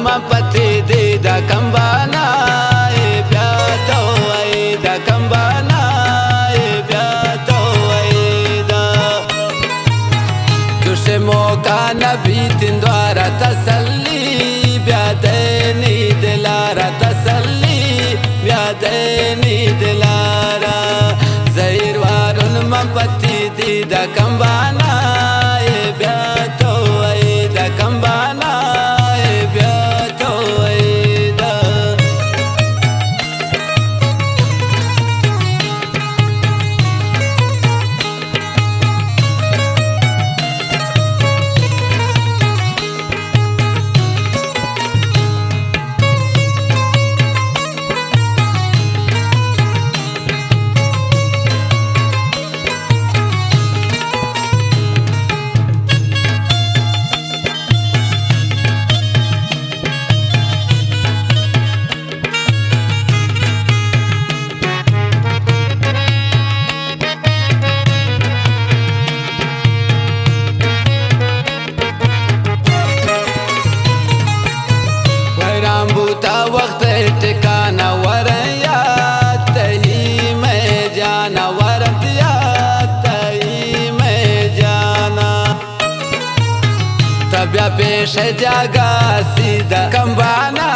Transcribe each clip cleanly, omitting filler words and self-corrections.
ما پتی دی دا کمبانا بیا تو ای دا کمبانا بیا تو ای دا جوش موقع نبی تندوارا تسلی بیا دینی دلارا تسلی بیا دینی دلارا زهیر وارون ما پتی دی دا کمبانا بیا تو ای دا کمبانا بیا تو ای دا بوتا وقت ٹکانا وریا تہی میں جانا وردیا تہی میں جانا تبیا پیش جاگا سیدھا کمبانا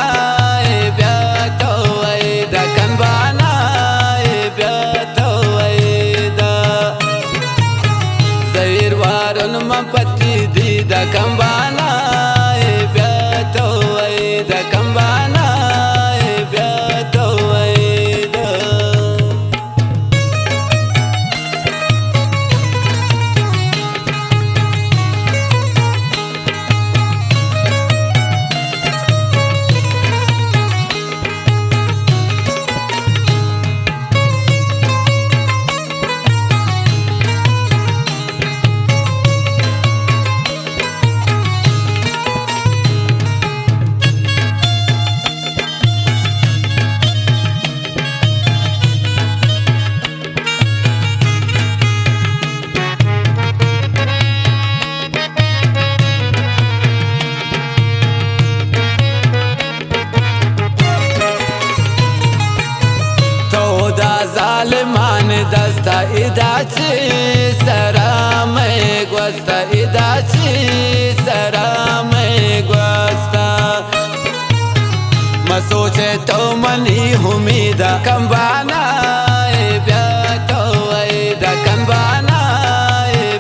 بیا تو ای دا کمبانا بیا تو ای دا زہیر وارن ما پتی دی دا کمبانا بیا تو ای دا کمبانا بیا تو ای دا ظالمان دستا اداچی سرام گوستا اداچی سرام گوستا ما سوچے تو منی امیدا کمبانا بیا تو ای دا کمبانا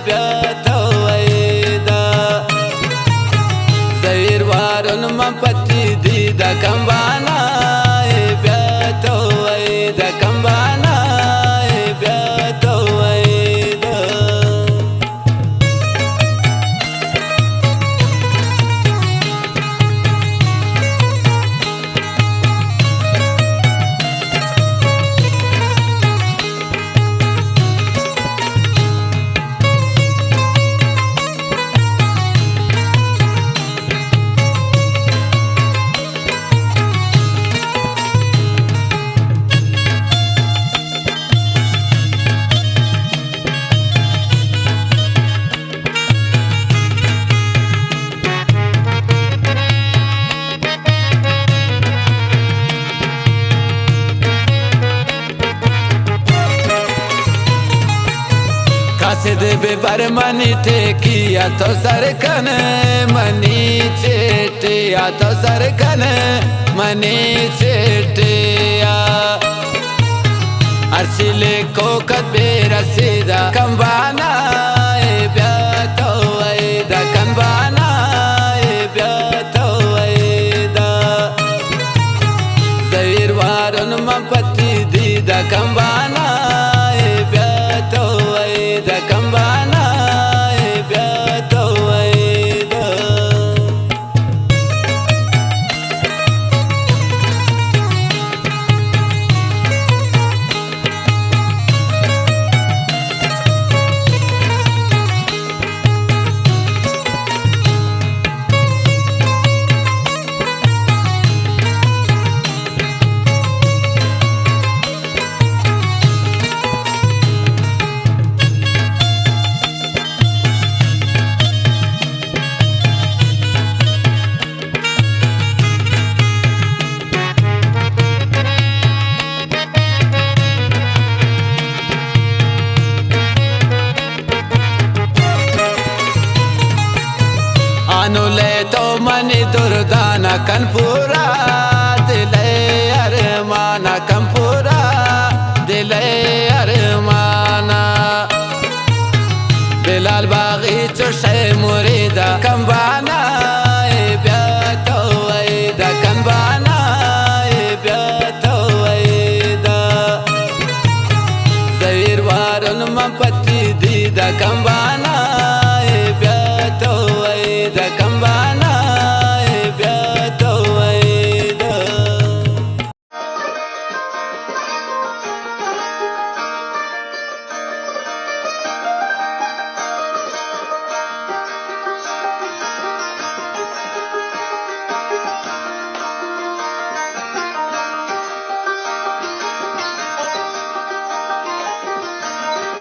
بیا تو ای دا زہیر وارن ما پتی دی دا کمبانا بیا تو ای دا کمبانا بیا تو ای دا قاصد بے بر منی ٹیکیا تو سرکن منی چیٹیا تو سرکن منی چیٹیا ارسلے کو کد بے رسیدہ کمبانا بیا تو ای دا کمبانا بیا تو ای دا زہیر وارن ما پتی دی دا کمبانا بیا تو ای دا کمبانا بیا تو ای دا وطن پورا